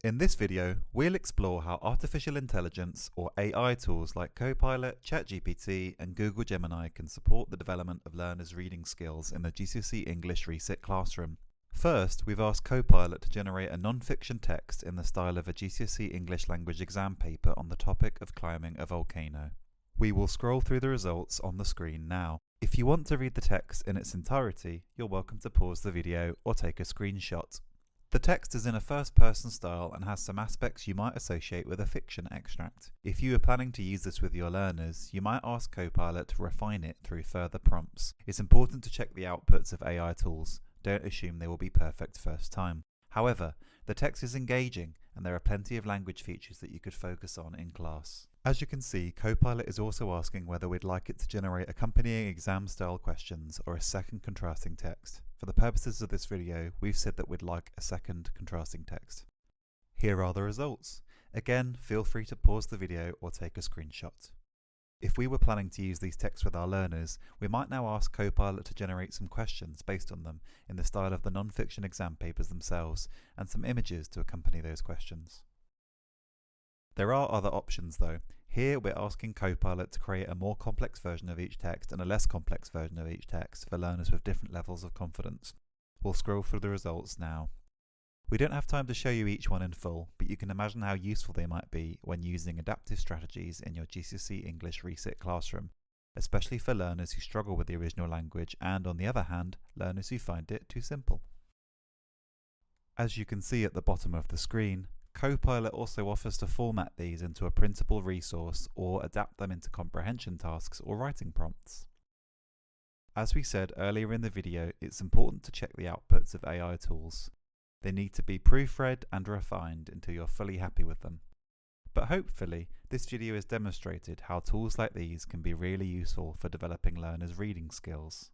In this video, we'll explore how artificial intelligence or AI tools like Copilot, ChatGPT and Google Gemini can support the development of learners' reading skills in the GCSE English Resit classroom. First, we've asked Copilot to generate a non-fiction text in the style of a GCSE English language exam paper on the topic of climbing a volcano. We will scroll through the results on the screen now. If you want to read the text in its entirety, you're welcome to pause the video or take a screenshot. The text is in a first-person style and has some aspects you might associate with a fiction extract. If you are planning to use this with your learners, you might ask Copilot to refine it through further prompts. It's important to check the outputs of AI tools. Don't assume they will be perfect first time. However, the text is engaging and there are plenty of language features that you could focus on in class. As you can see, Copilot is also asking whether we'd like it to generate accompanying exam-style questions or a second contrasting text. For the purposes of this video, we've said that we'd like a second contrasting text. Here are the results. Again, feel free to pause the video or take a screenshot. If we were planning to use these texts with our learners, we might now ask Copilot to generate some questions based on them in the style of the non-fiction exam papers themselves and some images to accompany those questions. There are other options though. Here we're asking Copilot to create a more complex version of each text and a less complex version of each text for learners with different levels of confidence. We'll scroll through the results now. We don't have time to show you each one in full, but you can imagine how useful they might be when using adaptive strategies in your GCSE English Resit classroom, especially for learners who struggle with the original language and, on the other hand, learners who find it too simple. As you can see at the bottom of the screen, Copilot also offers to format these into a printable resource or adapt them into comprehension tasks or writing prompts. As we said earlier in the video, it's important to check the outputs of AI tools. They need to be proofread and refined until you're fully happy with them. But hopefully, this video has demonstrated how tools like these can be really useful for developing learners' reading skills.